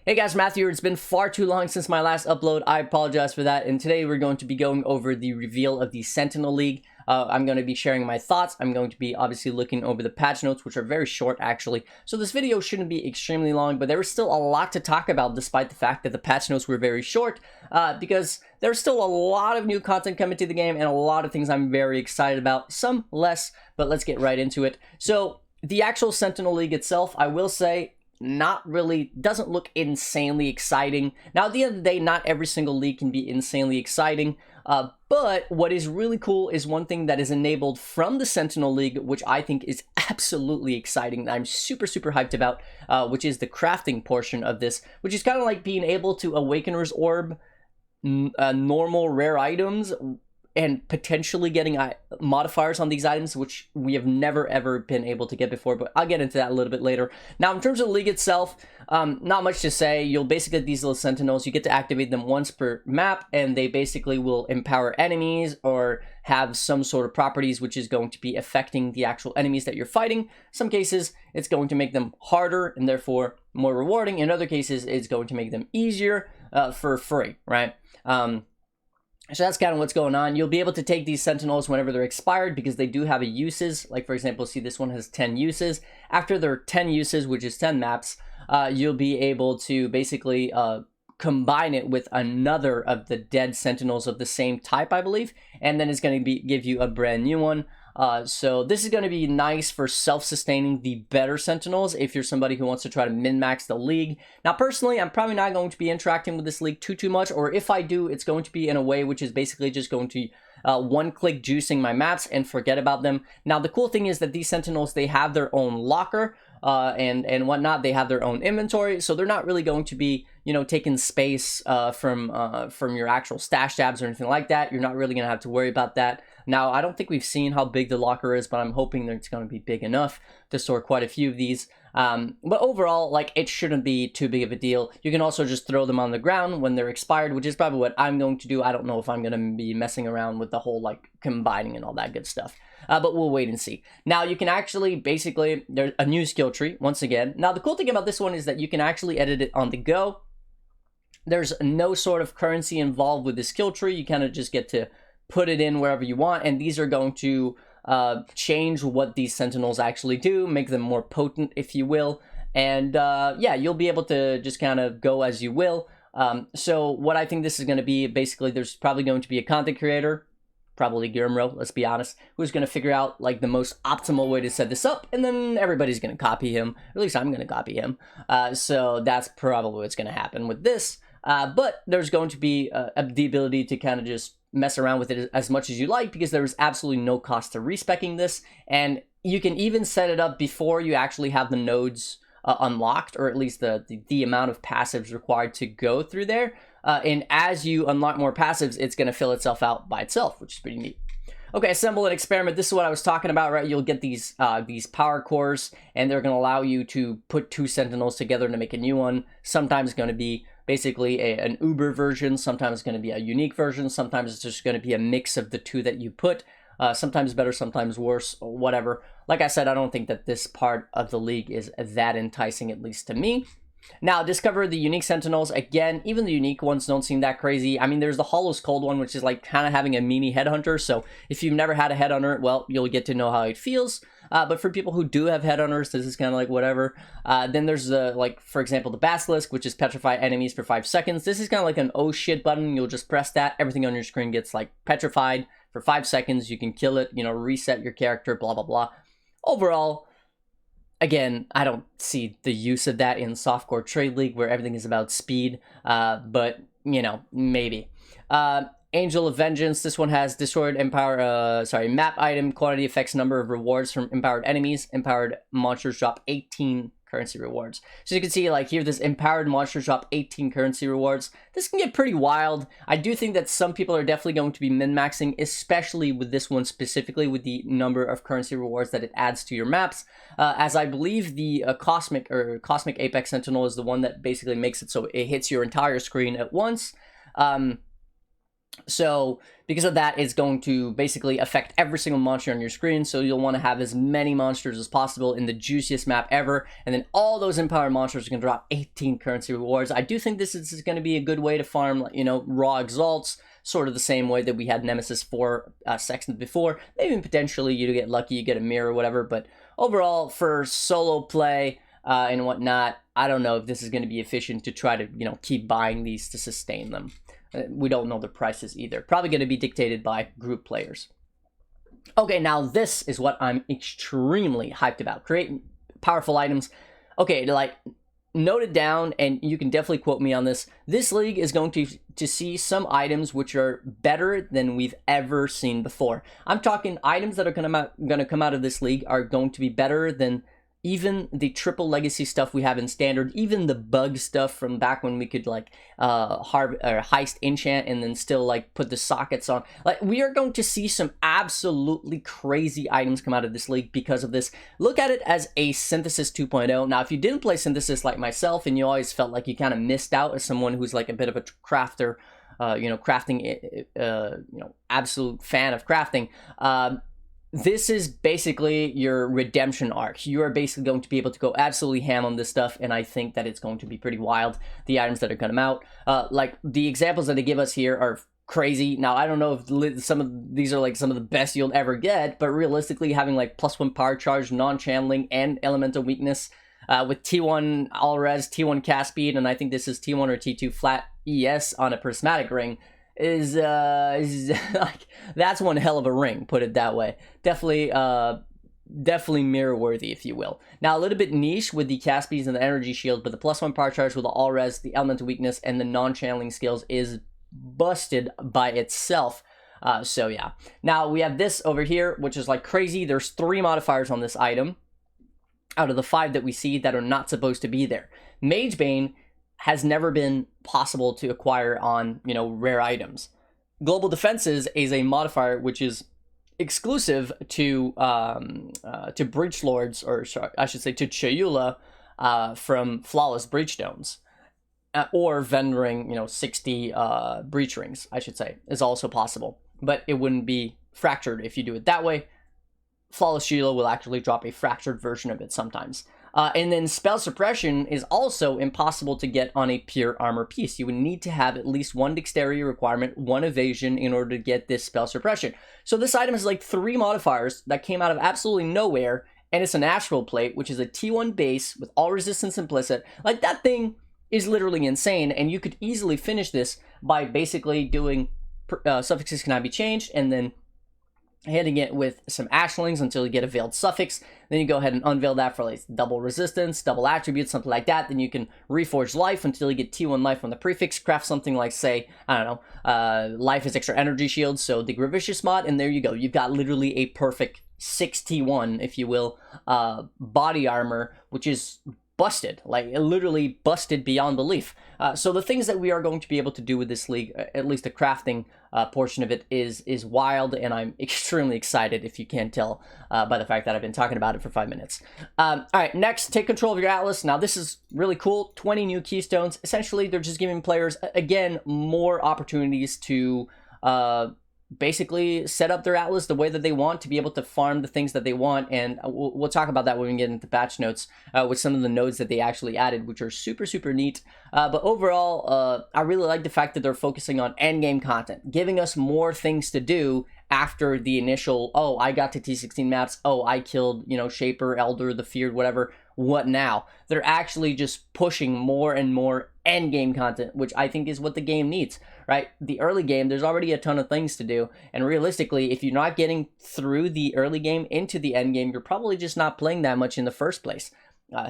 Hey guys, Matthew here. It's been far too long since my last upload. I apologize for that. And today we're going to be going over the reveal of the Sentinel League. I'm going to be sharing my thoughts. I'm going to be obviously looking over the patch notes, which are very short actually. So this video shouldn't be extremely long, but there was still a lot to talk about despite the fact that the patch notes were very short, because there's still a lot of new content coming to the game and a lot of things I'm very excited about. Some less, but let's get right into it. So the actual Sentinel League itself, I will say, doesn't look insanely exciting. Now, at the end of the day, not every single league can be insanely exciting, but what is really cool is one thing that is enabled from the Sentinel League, which I think is absolutely exciting, that I'm super hyped about, which is the crafting portion of this, which is kind of like being able to Awakener's Orb normal rare items and potentially getting modifiers on these items, which we have never ever been able to get before, but I'll get into that a little bit later. Now, in terms of the league itself, not much to say. You'll basically get these little sentinels. You get to activate them once per map, and they basically will empower enemies or have some sort of properties which is going to be affecting the actual enemies that you're fighting. Some cases, it's going to make them harder and therefore more rewarding. In other cases, it's going to make them easier for free, right? So that's kind of what's going on. You'll be able to take these sentinels whenever they're expired because they do have a uses. Like, for example, see this one has 10 uses. After their 10 uses, which is 10 maps, you'll be able to basically combine it with another of the dead sentinels of the same type, I believe. And then it's going to give you a brand new one. So this is going to be nice for self-sustaining the better sentinels if you're somebody who wants to try to min-max the league. Now, personally, I'm probably not going to be interacting with this league too much, or if I do, it's going to be in a way which is basically just going to one-click juicing my maps and forget about them. Now, the cool thing is that these sentinels, they have their own locker and whatnot. They have their own inventory, so they're not really going to be, you know, taking space from your actual stash tabs or anything like that. You're not really going to have to worry about that. Now, I don't think we've seen how big the locker is, but I'm hoping that it's going to be big enough to store quite a few of these. But overall, like, it shouldn't be too big of a deal. You can also just throw them on the ground when they're expired, which is probably what I'm going to do. I don't know if I'm going to be messing around with the whole, like, combining and all that good stuff. But we'll wait and see. Now, you can actually, basically, there's a new skill tree, once again. Now, the cool thing about this one is that you can actually edit it on the go. There's no sort of currency involved with the skill tree. You kind of just get to put it in wherever you want, and these are going to change what these sentinels actually do, make them more potent, if you will, and yeah, you'll be able to just kind of go as you will. So what I think this is going to be, basically, there's probably going to be a content creator, probably Guillermo, let's be honest, who's going to figure out, like, the most optimal way to set this up, and then everybody's going to copy him, or at least I'm going to copy him. So that's probably what's going to happen with this, but there's going to be the ability to kind of just mess around with it as much as you like, because there is absolutely no cost to respeccing this, and you can even set it up before you actually have the nodes unlocked, or at least the amount of passives required to go through there, and as you unlock more passives, it's going to fill itself out by itself, which is pretty neat. Okay, assemble and experiment. This is what I was talking about, right? You'll get these power cores, and they're going to allow you to put two sentinels together to make a new one. Sometimes it's going to be basically an Uber version, sometimes it's going to be a unique version, sometimes it's just going to be a mix of the two that you put, sometimes better, sometimes worse, or whatever. Like I said, I don't think that this part of the league is that enticing, at least to me. Now, discover the unique sentinels. Again, even the unique ones don't seem that crazy. I mean, there's the Hollow's Cold one, which is like kind of having a mini Headhunter. So if you've never had a Headhunter, well, you'll get to know how it feels. But for people who do have Headhunters, this is kind of like whatever. Then there's the, like, for example, the Basilisk, which is petrify enemies for 5 seconds. This is kind of like an oh shit button. You'll just press that. Everything on your screen gets, like, petrified for 5 seconds. You can kill it, you know, reset your character, blah, blah, blah. Overall, again, I don't see the use of that in Softcore Trade League, where everything is about speed, but, you know, maybe. Angel of Vengeance, this one has destroyed map item, quantity affects number of rewards from empowered enemies. Empowered monsters drop 18 currency rewards. So you can see, like, here, this empowered monsters drop 18 currency rewards. This can get pretty wild. I do think that some people are definitely going to be min-maxing, especially with this one specifically, with the number of currency rewards that it adds to your maps, as I believe the Cosmic Apex Sentinel is the one that basically makes it so it hits your entire screen at once. So because of that, it's going to basically affect every single monster on your screen. So you'll want to have as many monsters as possible in the juiciest map ever. And then all those empowered monsters are going to drop 18 currency rewards. I do think this is going to be a good way to farm, you know, raw exalts, sort of the same way that we had Nemesis 4 Sextant before. Maybe potentially you get lucky, you get a mirror or whatever. But overall, for solo play and whatnot, I don't know if this is going to be efficient to try to, you know, keep buying these to sustain them. We don't know the prices either. Probably going to be dictated by group players. Okay, now this is what I'm extremely hyped about. Create powerful items. Okay, like, note it down, and you can definitely quote me on this. This league is going to see some items which are better than we've ever seen before. I'm talking items that are going to come out of this league are going to be better than even the triple legacy stuff we have in standard, even the bug stuff from back when we could like heist enchant and then still like put the sockets on. Like, we are going to see some absolutely crazy items come out of this league because of this. Look at it as a Synthesis 2.0. Now, if you didn't play Synthesis like myself and you always felt like you kind of missed out as someone who's like a bit of a crafter, you know, crafting, you know, absolute fan of crafting, this is basically your redemption arc. You are basically going to be able to go absolutely ham on this stuff, and I think that it's going to be pretty wild, the items that are going to come out. Like, the examples that they give us here are crazy. Now, I don't know if some of these are like some of the best you'll ever get, but realistically, having like +1 power charge, non-channeling, and elemental weakness with T1 all-res, T1 cast speed, and I think this is T1 or T2 flat ES on a prismatic ring, is like, that's one hell of a ring, put it that way. Definitely mirror worthy, if you will. Now, a little bit niche with the cast speeds and the energy shield, but the +1 power charge with the all res, the elemental weakness, and the non-channeling skills is busted by itself. So yeah. Now we have this over here, which is like crazy. There's 3 modifiers on this item out of the 5 that we see that are not supposed to be there. Magebane has never been possible to acquire on, you know, rare items. Global Defenses is a modifier which is exclusive to Breach Lords, or I should say to Chayula, from Flawless Breachstones, or vendoring, you know, 60 Breach Rings, I should say, is also possible. But it wouldn't be fractured if you do it that way. Flawless Chayula will actually drop a fractured version of it sometimes. And then Spell Suppression is also impossible to get on a pure armor piece. You would need to have at least 1 dexterity requirement, 1 evasion in order to get this Spell Suppression. So this item has like 3 modifiers that came out of absolutely nowhere, and it's an Astral Plate, which is a T1 base with all resistance implicit. Like, that thing is literally insane, and you could easily finish this by basically doing suffixes cannot be changed, and then hitting it with some ashlings until you get a veiled suffix. Then you go ahead and unveil that for like double resistance, double attributes, something like that. Then you can reforge life until you get T1 life on the prefix. Craft something like, say, I don't know, life is extra energy shield, so the Gravicious mod, and there you go. You've got literally a perfect 6 T1, if you will, body armor, which is busted, like literally busted beyond belief. So the things that we are going to be able to do with this league, at least the crafting portion of it, is wild, and I'm extremely excited, if you can't tell by the fact that I've been talking about it for 5 minutes. All right, next, take control of your Atlas. Now, this is really cool. 20 new keystones. Essentially, they're just giving players, again, more opportunities to basically set up their Atlas the way that they want, to be able to farm the things that they want, and we'll talk about that when we get into patch notes with some of the nodes that they actually added, which are super, super neat. But overall, I really like the fact that they're focusing on endgame content, giving us more things to do after the initial, oh, I got to T16 maps, oh, I killed, you know, Shaper, Elder, the Feared, whatever, what now? They're actually just pushing more and more endgame content, which I think is what the game needs, right? The early game, there's already a ton of things to do, and realistically, if you're not getting through the early game into the end game, you're probably just not playing that much in the first place.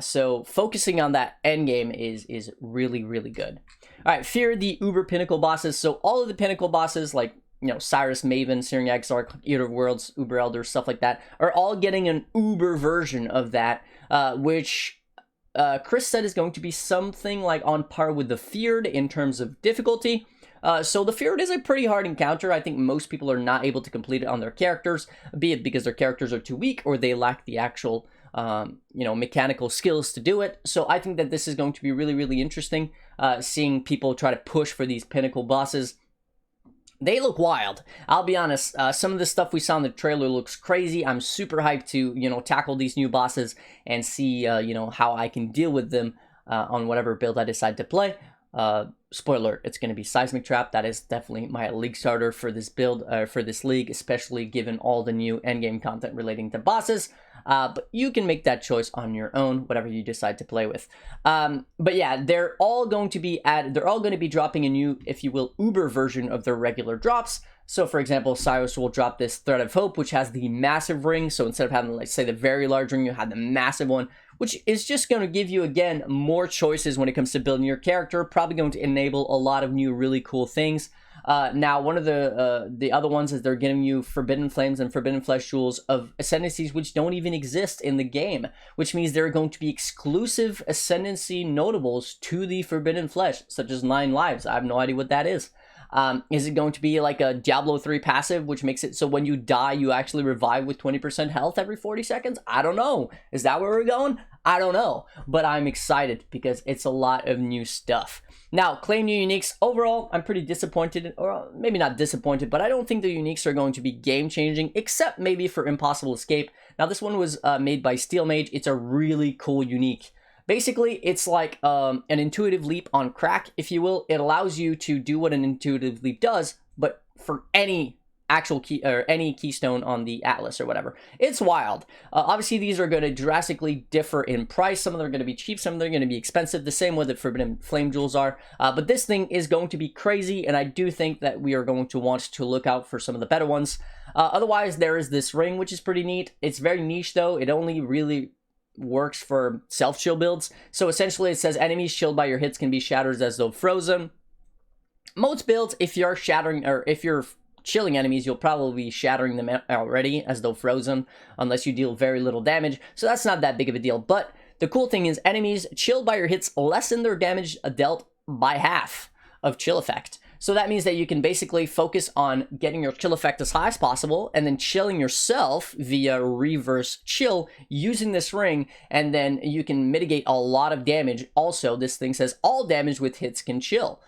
So focusing on that end game is really, really good. All right, fear the Uber Pinnacle bosses. So all of the Pinnacle bosses, like, you know, Cyrus, Maven, Searing Exarch, Eater of Worlds, Uber Elder, stuff like that, are all getting an Uber version of that, which Chris said is going to be something like on par with the Feared in terms of difficulty. So the Feared is a pretty hard encounter. I think most people are not able to complete it on their characters, be it because their characters are too weak or they lack the actual, you know, mechanical skills to do it. So I think that this is going to be really, really interesting, seeing people try to push for these Pinnacle bosses. They look wild. I'll be honest, some of the stuff we saw in the trailer looks crazy. I'm super hyped to, tackle these new bosses and see, how I can deal with them on whatever build I decide to play. Spoiler, it's going to be Seismic Trap. That is definitely my league starter for this build, for this league, especially given all the new endgame content relating to bosses. But you can make that choice on your own, whatever you decide to play with. But yeah, they're all going to be dropping a new, if you will, Uber version of their regular drops. So for example, Cyrus will drop this Thread of Hope, which has the massive ring. So instead of having, like, say, the very large ring, you have the massive one, which is just going to give you, again, more choices when it comes to building your character. Probably going to enable a lot of new really cool things. Now, one of the other ones is they're giving you Forbidden Flames and Forbidden Flesh jewels of ascendancies which don't even exist in the game, which means there are going to be exclusive ascendancy notables to the Forbidden Flesh, such as 9 lives. I have no idea what that is. Is it going to be like a Diablo 3 passive, which makes it so when you die, you actually revive with 20% health every 40 seconds? I don't know. Is that where we're going? I don't know. But I'm excited because it's a lot of new stuff. Now, claim new uniques. Overall, I'm pretty disappointed, or maybe not disappointed, but I don't think the uniques are going to be game-changing, except maybe for Impossible Escape. Now, this one was made by Steel Mage. It's a really cool unique. Basically, it's like an intuitive leap on crack, if you will. It allows you to do what an intuitive leap does, but for any actual key or any keystone on the Atlas or whatever. It's wild. Obviously, these are going to drastically differ in price. Some of them are going to be cheap, some of them are going to be expensive, the same way that Forbidden Flame jewels are. But this thing is going to be crazy, and I do think that we are going to want to look out for some of the better ones. Otherwise, there is this ring, which is pretty neat. It's very niche, though. It only really works for self-chill builds. So essentially, it says enemies chilled by your hits can be shattered as though frozen. Most builds, if you're shattering, or if you're chilling enemies, you'll probably be shattering them already as though frozen, unless you deal very little damage. So that's not that big of a deal. But the cool thing is enemies chilled by your hits lessen their damage dealt by half of chill effect. So that means that you can basically focus on getting your chill effect as high as possible and then chilling yourself via reverse chill using this ring, and then you can mitigate a lot of damage. Also, this thing says all damage with hits can chill.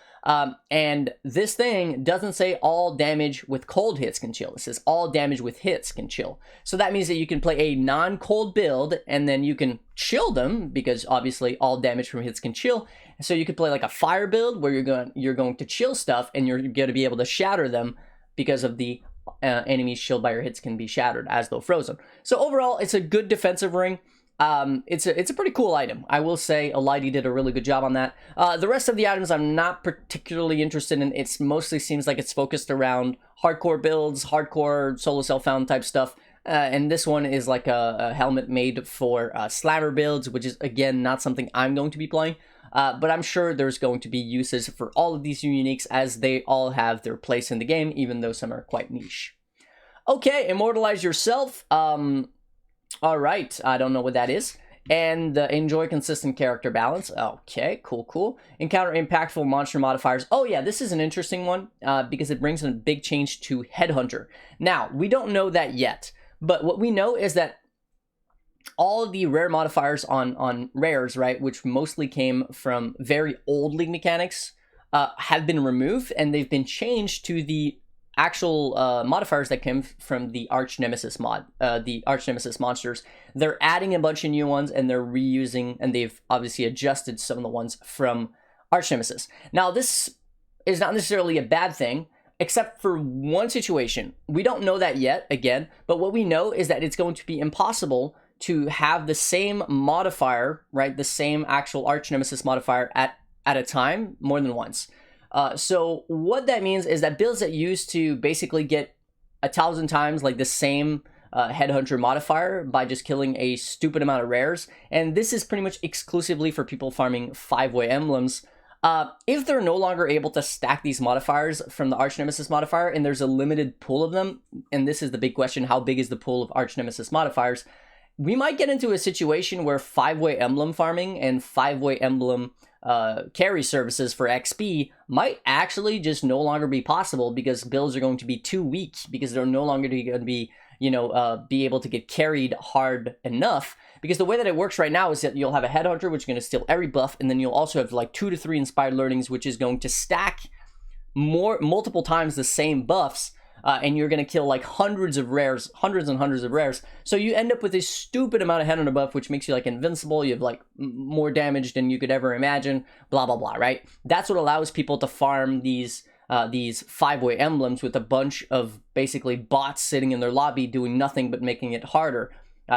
And this thing doesn't say all damage with cold hits can chill. It says all damage with hits can chill. So that means that you can play a non-cold build and then you can chill them, because obviously all damage from hits can chill. So you could play like a fire build where you're going to chill stuff and you're going to be able to shatter them because of the enemies chilled by your hits can be shattered as though frozen. So overall, it's a good defensive ring. It's a pretty cool item. I will say Alighty did a really good job on that. The rest of the items I'm not particularly interested in. It's mostly seems like it's focused around hardcore builds, hardcore solo self-found type stuff. And this one is like a helmet made for slammer builds, which is, again, not something I'm going to be playing. But I'm sure there's going to be uses for all of these uniques, as they all have their place in the game, even though some are quite niche. Okay, Immortalize Yourself. All right, I don't know what that is. And enjoy consistent character balance. Okay, cool. Encounter impactful monster modifiers. Oh yeah, this is an interesting one because it brings in a big change to Headhunter. Now, we don't know that yet, but what we know is that all of the rare modifiers on rares, right, which mostly came from very old League mechanics, have been removed, and they've been changed to the actual modifiers that came from the Arch Nemesis mod, the Arch Nemesis monsters. They're adding a bunch of new ones, and they're reusing, and they've obviously adjusted some of the ones from Arch Nemesis. Now, this is not necessarily a bad thing, except for one situation. We don't know that yet, again, but what we know is that it's going to be impossible to have the same modifier, right, the same actual Arch Nemesis modifier at a time more than once. So what that means is that builds that used to basically get 1,000 times like the same Headhunter modifier by just killing a stupid amount of rares, and this is pretty much exclusively for people farming 5-way emblems. If they're no longer able to stack these modifiers from the Arch Nemesis modifier, and there's a limited pool of them, and this is the big question, how big is the pool of Arch Nemesis modifiers? We might get into a situation where 5-way emblem farming and 5-way emblem carry services for XP might actually just no longer be possible, because builds are going to be too weak, because they're no longer going to be, be able to get carried hard enough. Because the way that it works right now is that you'll have a Headhunter, which is going to steal every buff, and then you'll also have like 2 to 3 Inspired Learnings, which is going to stack multiple times the same buffs, and you're going to kill like hundreds and hundreds of rares. So you end up with this stupid amount of Headhunter buff, which makes you like invincible. You have like more damage than you could ever imagine, blah, blah, blah, right? That's what allows people to farm these 5-way emblems with a bunch of basically bots sitting in their lobby doing nothing but making it harder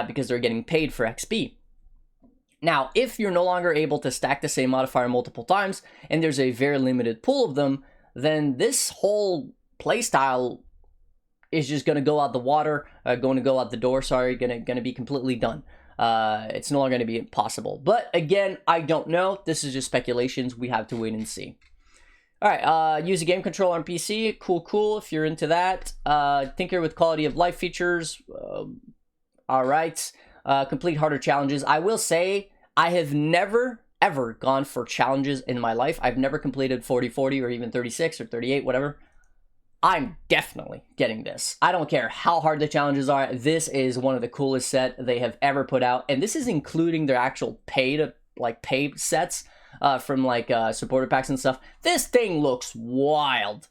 because they're getting paid for XP. Now, if you're no longer able to stack the same modifier multiple times, and there's a very limited pool of them, then this whole playstyle is just going to go out the water, going to go out the door, sorry, going to be completely done. It's no longer going to be possible. But again, I don't know. This is just speculations. We have to wait and see. All right, use a game controller on PC. Cool, if you're into that. Tinker with quality of life features. All right. Complete harder challenges. I will say, I have never, ever gone for challenges in my life. I've never completed 40-40 or even 36 or 38, whatever. I'm definitely getting this. I don't care how hard the challenges are. This is one of the coolest set they have ever put out. And this is including their actual paid sets from like supporter packs and stuff. This thing looks wild.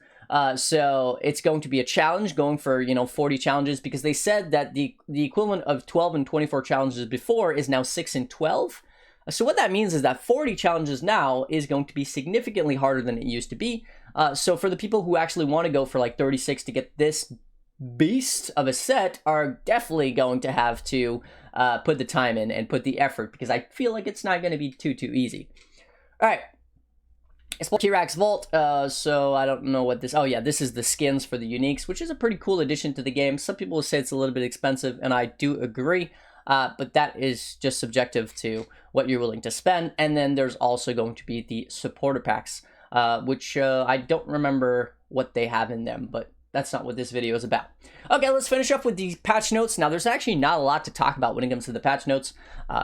So it's going to be a challenge going for, 40 challenges, because they said that the equivalent of 12 and 24 challenges before is now 6 and 12. So what that means is that 40 challenges now is going to be significantly harder than it used to be. So for the people who actually want to go for like 36 to get this beast of a set are definitely going to have to put the time in and put the effort, because I feel like it's not going to be too easy. All right. It's T-Rex Vault, so I don't know what this... Oh yeah, this is the skins for the uniques, which is a pretty cool addition to the game. Some people will say it's a little bit expensive, and I do agree. But that is just subjective to what you're willing to spend. And then there's also going to be the supporter packs, which I don't remember what they have in them, but that's not what this video is about. Okay, let's finish up with the patch notes. Now, there's actually not a lot to talk about when it comes to the patch notes,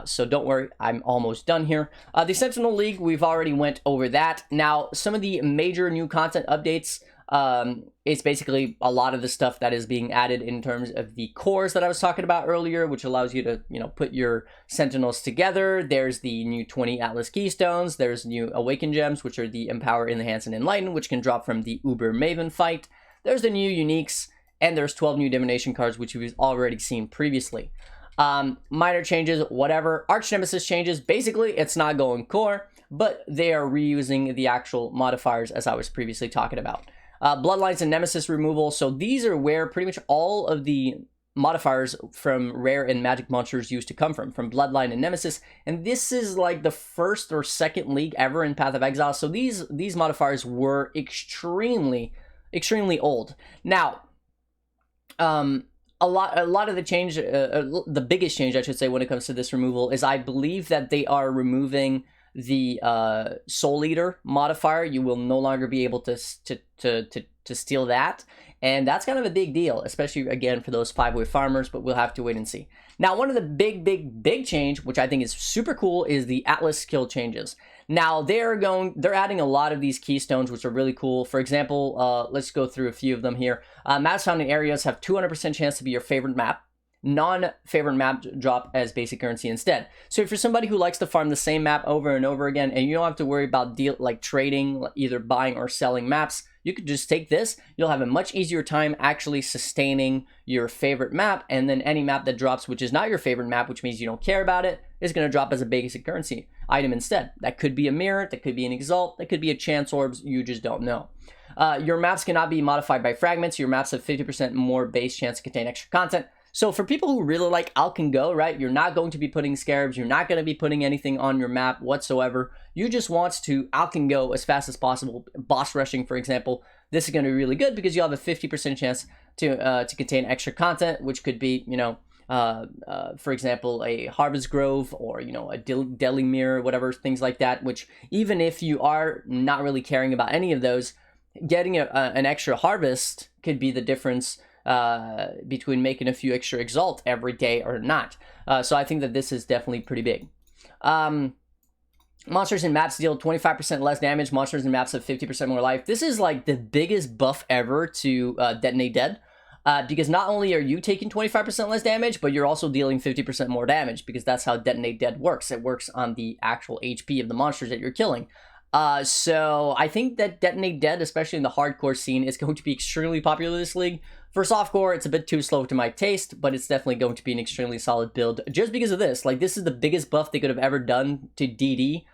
so don't worry, I'm almost done here. The Sentinel League, we've already went over that. Now, some of the major new content updates, it's basically a lot of the stuff that is being added in terms of the cores that I was talking about earlier, which allows you to, put your Sentinels together. There's the new 20 Atlas Keystones. There's new Awaken Gems, which are the Empower, Enhance, and Enlighten, which can drop from the Uber Maven fight. There's the new uniques, and there's 12 new divination cards, which we've already seen previously. Minor changes, whatever. Arch Nemesis changes. Basically, it's not going core, but they are reusing the actual modifiers as I was previously talking about. Bloodlines and Nemesis removal. So these are where pretty much all of the modifiers from rare and magic monsters used to come from Bloodline and Nemesis. And this is like the first or second league ever in Path of Exile. So these modifiers were extremely old. Now, a lot of the change, the biggest change I should say when it comes to this removal is I believe that they are removing the Soul Eater modifier. You will no longer be able to steal that, and that's kind of a big deal, especially again for those 5-way farmers, but we'll have to wait and see. Now, one of the big change, which I think is super cool, is the Atlas skill changes. Now, they're adding a lot of these keystones, which are really cool. For example, let's go through a few of them here. Maps found in areas have 200% chance to be your favorite map. Non-favorite map drop as basic currency instead. So if you're somebody who likes to farm the same map over and over again, and you don't have to worry about trading, either buying or selling maps, you could just take this. You'll have a much easier time actually sustaining your favorite map, and then any map that drops, which is not your favorite map, which means you don't care about it, is going to drop as a basic currency item instead. That could be a mirror, that could be an exalt, that could be a chance orbs, you just don't know. Your maps cannot be modified by fragments. Your maps have 50% more base chance to contain extra content. So for people who really like Alch and Go, right, you're not going to be putting scarabs, you're not going to be putting anything on your map whatsoever. You just want to Alch and Go as fast as possible. Boss rushing, for example, this is going to be really good because you'll have a 50% chance to contain extra content, which could be, for example, a Harvest Grove or, a Deli Mirror, whatever, things like that, which even if you are not really caring about any of those, getting an extra harvest could be the difference between making a few extra exalt every day or not. So I think that this is definitely pretty big. Monsters and maps deal 25% less damage. Monsters and maps have 50% more life. This is like the biggest buff ever to Detonate Dead. Because not only are you taking 25% less damage, but you're also dealing 50% more damage, because that's how Detonate Dead works. It works on the actual HP of the monsters that you're killing. So I think that Detonate Dead, especially in the hardcore scene, is going to be extremely popular this league. For softcore, it's a bit too slow to my taste, but it's definitely going to be an extremely solid build just because of this. Like, this is the biggest buff they could have ever done to DD,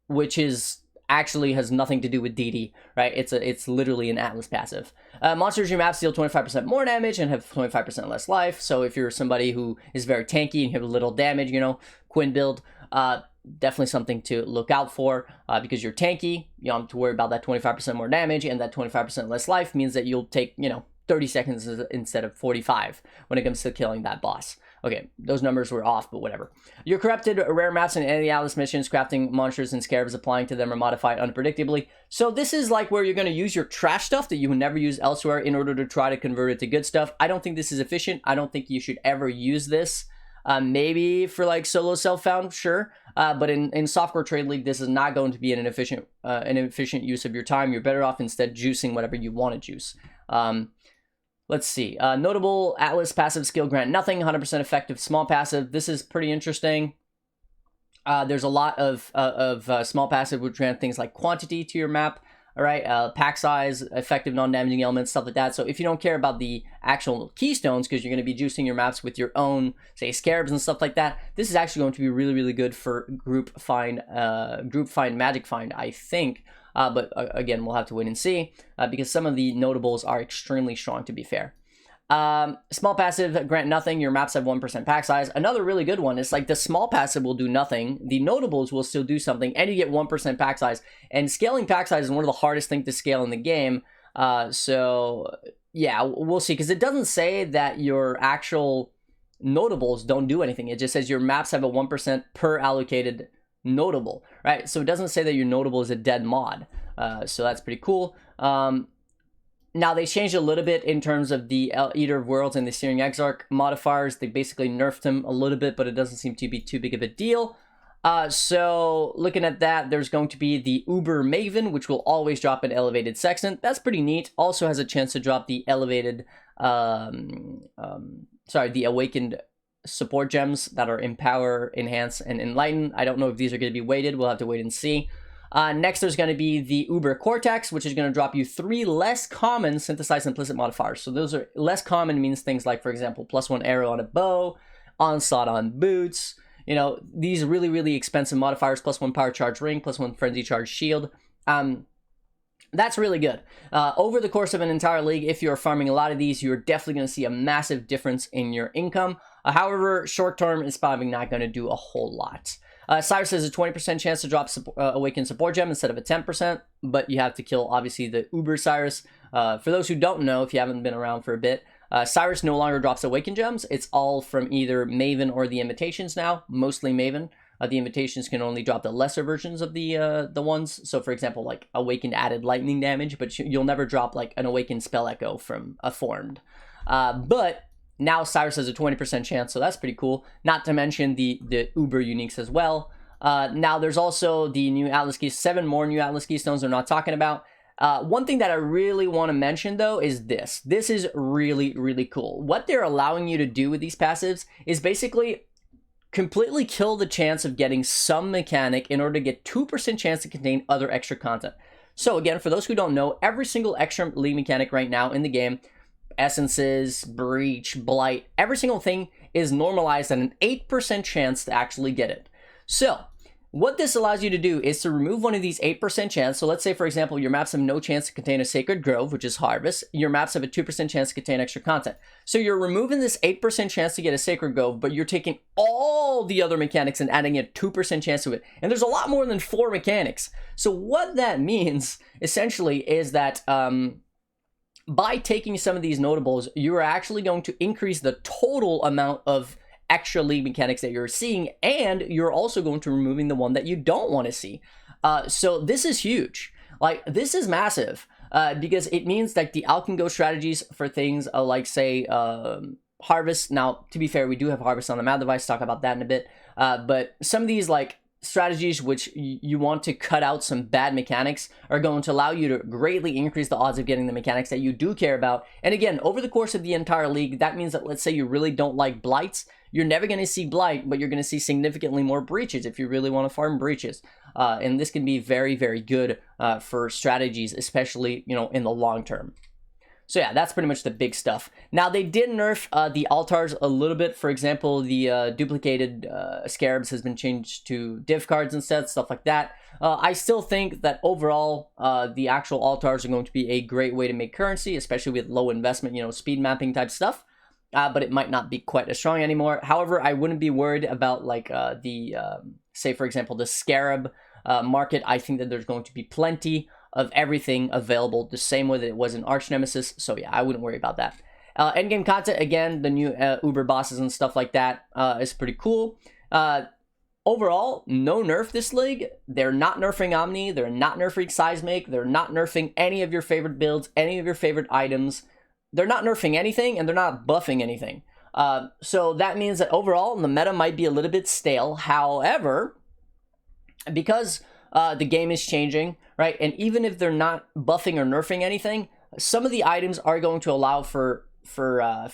which is actually has nothing to do with DD, right? It's literally an Atlas passive. Monsters in your maps deal 25% more damage and have 25% less life. So if you're somebody who is very tanky and you have little damage, you know, Quinn build, definitely something to look out for because you're tanky. You don't have to worry about that 25% more damage, and that 25% less life means that you'll take, you know, 30 seconds instead of 45 when it comes to killing that boss. Okay, those numbers were off, but whatever. Your corrupted rare maps and any Atlas missions, crafting monsters and scarabs, applying to them are modified unpredictably. So this is like where you're going to use your trash stuff that you would never use elsewhere in order to try to convert it to good stuff. I don't think this is efficient. I don't think you should ever use this. Maybe for like solo self-found, sure. But in softcore trade league, this is not going to be an efficient use of your time. You're better off instead juicing whatever you want to juice. Let's see. Notable Atlas passive skill grant nothing, 100% effective small passive. This is pretty interesting. There's a lot of small passive which grant things like quantity to your map. All right, pack size, effective non-damaging elements, stuff like that. So if you don't care about the actual keystones, because you're going to be juicing your maps with your own, say, scarabs and stuff like that, this is actually going to be really, really good for group find, magic find, I think. But again, we'll have to wait and see because some of the notables are extremely strong, to be fair. Small passive, grant nothing. Your maps have 1% pack size. Another really good one is like the small passive will do nothing. The notables will still do something, and you get 1% pack size. And scaling pack size is one of the hardest things to scale in the game. So yeah, we'll see, because it doesn't say that your actual notables don't do anything. It just says your maps have a 1% per allocated notable, right? So it doesn't say that your notable is a dead mod. So that's pretty cool. Now, they changed a little bit in terms of the Eater of Worlds and the Searing Exarch modifiers. They basically nerfed them a little bit, but it doesn't seem to be too big of a deal. So looking at that, there's going to be the Uber Maven, which will always drop an elevated sextant. That's pretty neat. Also has a chance to drop the elevated, the awakened support gems that are Empower, Enhance, and Enlighten. I don't know if these are going to be weighted. We'll have to wait and see. Next, there's going to be the Uber Cortex, which is going to drop you 3 less common synthesized implicit modifiers. So those are less common means things like, for example, +1 arrow on a bow, onslaught on boots. You know, these really, really expensive modifiers, +1 power charge ring, +1 frenzy charge shield. That's really good. Over the course of an entire league, if you're farming a lot of these, you're definitely going to see a massive difference in your income. However, short term, it's probably not going to do a whole lot. Cyrus has a 20% chance to drop Awakened Support Gem instead of a 10%, but you have to kill, obviously, the Uber Cyrus. For those who don't know, if you haven't been around for a bit, Cyrus no longer drops Awakened Gems. It's all from either Maven or the Imitations now, mostly Maven. The Imitations can only drop the lesser versions of the ones. So, for example, like Awakened added lightning damage, but you'll never drop like an Awakened Spell Echo from a Formed. But now Cyrus has a 20% chance, so that's pretty cool. Not to mention the Uber uniques as well. Now there's also the new Atlas Keys, 7 more new Atlas Keystones they're not talking about. One thing that I really want to mention though is this. This is really, really cool. What they're allowing you to do with these passives is basically completely kill the chance of getting some mechanic in order to get 2% chance to contain other extra content. So again, for those who don't know, every single extra league mechanic right now in the game, Essences, Breach, Blight, every single thing is normalized at an 8% chance to actually get it. So what this allows you to do is to remove one of these 8% chance. So let's say, for example, your maps have no chance to contain a Sacred Grove, which is Harvest. Your maps have a 2% chance to contain extra content. So you're removing this 8% chance to get a Sacred Grove, but you're taking all the other mechanics and adding a 2% chance to it. And there's a lot more than 4 mechanics. So what that means, essentially, is that by taking some of these notables, you are actually going to increase the total amount of extra league mechanics that you're seeing, and you're also going to removing the one that you don't want to see. So this is huge. Like, this is massive because it means that the out can go strategies for things like, say, Harvest. Now, to be fair, we do have Harvest on the map device. Talk about that in a bit. But some of these, like, strategies which you want to cut out some bad mechanics are going to allow you to greatly increase the odds of getting the mechanics that you do care about. And again, over the course of the entire league, that means that, let's say you really don't like Blights, you're never going to see Blight, but you're going to see significantly more Breaches if you really want to farm Breaches. and this can be very, very good for strategies, especially, you know, in the long term. So yeah, that's pretty much the big stuff. Now, they did nerf the altars a little bit. For example, the duplicated scarabs has been changed to div cards instead, stuff like that. I still think that overall, the actual altars are going to be a great way to make currency, especially with low investment, you know, speed mapping type stuff. But it might not be quite as strong anymore. However, I wouldn't be worried about like say, for example, the scarab market. I think that there's going to be plenty of everything available the same way that it was in Arch Nemesis. So yeah, I wouldn't worry about that. Endgame content, again, the new Uber bosses and stuff like that is pretty cool. Overall, no nerf this league. They're not nerfing Omni. They're not nerfing Seismic. They're not nerfing any of your favorite builds, any of your favorite items. They're not nerfing anything, and they're not buffing anything. So that means that overall, the meta might be a little bit stale. However, because the game is changing, right? And even if they're not buffing or nerfing anything, some of the items are going to allow for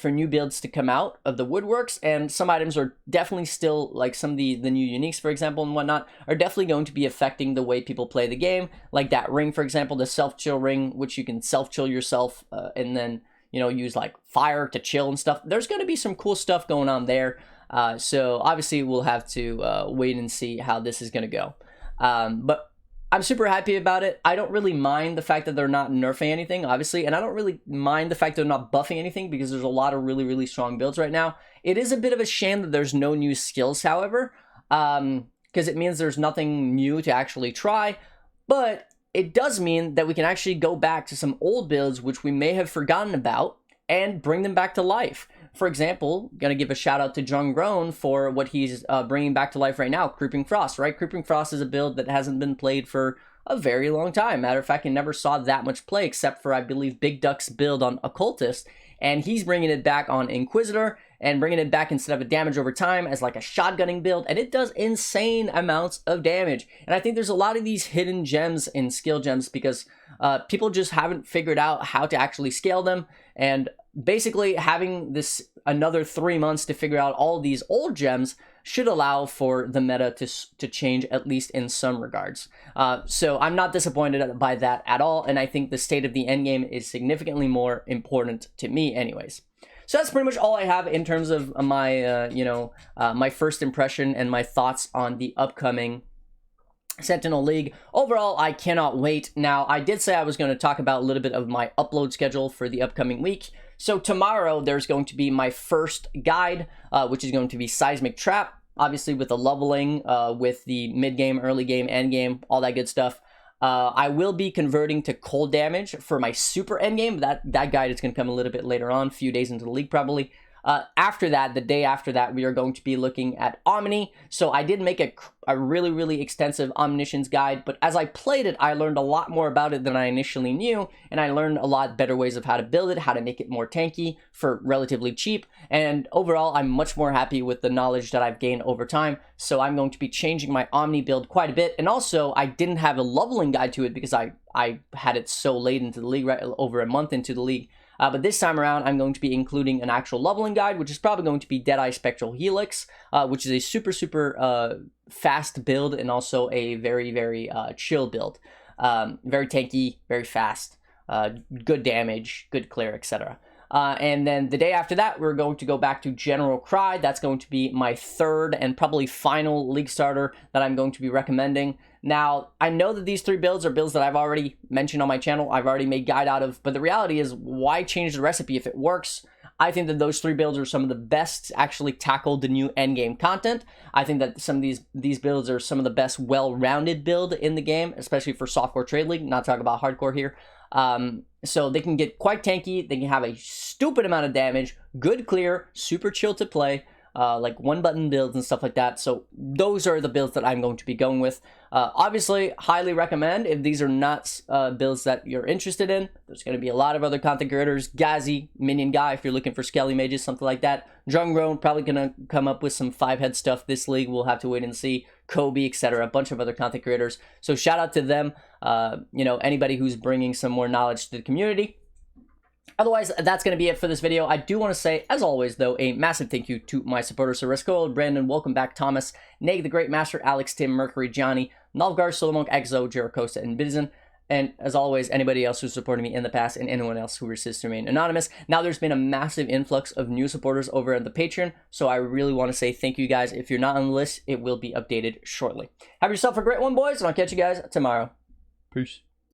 new builds to come out of the woodworks, and some items are definitely still, like some of the new uniques, for example, and whatnot, are definitely going to be affecting the way people play the game. Like that ring, for example, the self-chill ring, which you can self-chill yourself and then, you know, use like fire to chill and stuff. There's going to be some cool stuff going on there. So obviously we'll have to wait and see how this is going to go. But I'm super happy about it. I don't really mind the fact that they're not nerfing anything, obviously, and I don't really mind the fact that they're not buffing anything because there's a lot of really, really strong builds right now. It is a bit of a shame that there's no new skills, however, because it means there's nothing new to actually try, but it does mean that we can actually go back to some old builds which we may have forgotten about and bring them back to life. For example, gonna give a shout out to Jung Grown for what he's bringing back to life right now, Creeping Frost, right? Creeping Frost is a build that hasn't been played for a very long time. Matter of fact, I never saw that much play except for, I believe, Big Duck's build on Occultist, and he's bringing it back on Inquisitor and bringing it back instead of a damage over time as like a shotgunning build, and it does insane amounts of damage. And I think there's a lot of these hidden gems and skill gems because people just haven't figured out how to actually scale them, and basically having this another 3 months to figure out all these old gems should allow for the meta to change, at least in some regards. So I'm not disappointed by that at all, and I think the state of the endgame is significantly more important to me anyways. So that's pretty much all I have in terms of my, my first impression and my thoughts on the upcoming Sentinel League. Overall, I cannot wait. Now, I did say I was going to talk about a little bit of my upload schedule for the upcoming week. So tomorrow, there's going to be my first guide, which is going to be Seismic Trap, obviously with the leveling, with the mid-game, early game, end game, all that good stuff. I will be converting to cold damage for my super endgame. That guide is going to come a little bit later on, a few days into the league probably. After that, the day after that, we are going to be looking at Omni. So I did make a really, really extensive Omniscience guide, but as I played it, I learned a lot more about it than I initially knew, and I learned a lot better ways of how to build it, how to make it more tanky for relatively cheap, and overall, I'm much more happy with the knowledge that I've gained over time, so I'm going to be changing my Omni build quite a bit, and also, I didn't have a leveling guide to it because I had it so late into the league, right, over a month into the league. But this time around, I'm going to be including an actual leveling guide, which is probably going to be Deadeye Spectral Helix, which is a super, super fast build and also a very, very chill build. Very tanky, very fast, good damage, good clear, etc. And then the day after that, we're going to go back to General Cry. That's going to be my third and probably final league starter that I'm going to be recommending. Now, I know that these three builds are builds that I've already mentioned on my channel, I've already made guide out of, but the reality is, why change the recipe if it works? I think that those three builds are some of the best to actually tackle the new endgame content. I think that some of these builds are some of the best well-rounded build in the game, especially for softcore trade league, not talking about hardcore here. So they can get quite tanky, they can have a stupid amount of damage, good clear, super chill to play, like one-button builds and stuff like that. So those are the builds that I'm going to be going with. Obviously, highly recommend if these are not builds that you're interested in. There's going to be a lot of other content creators. Gazi, Minion Guy, if you're looking for Skelly Mages, something like that. Drumgrown, probably going to come up with some 5-head stuff this league. We'll have to wait and see. Kobe, etc. A bunch of other content creators. So shout out to them. Anybody who's bringing some more knowledge to the community. Otherwise, that's going to be it for this video. I do want to say, as always, though, a massive thank you to my supporters, Sarisco, Brandon, Welcome Back, Thomas, Neg the Great Master, Alex, Tim, Mercury, Johnny, Nalgar, Solomon, Exo, Jerichosa, and Bidzin. And as always, anybody else who supported me in the past and anyone else who persists to remain anonymous. Now there's been a massive influx of new supporters over at the Patreon, so I really want to say thank you guys. If you're not on the list, it will be updated shortly. Have yourself a great one, boys, and I'll catch you guys tomorrow. Peace.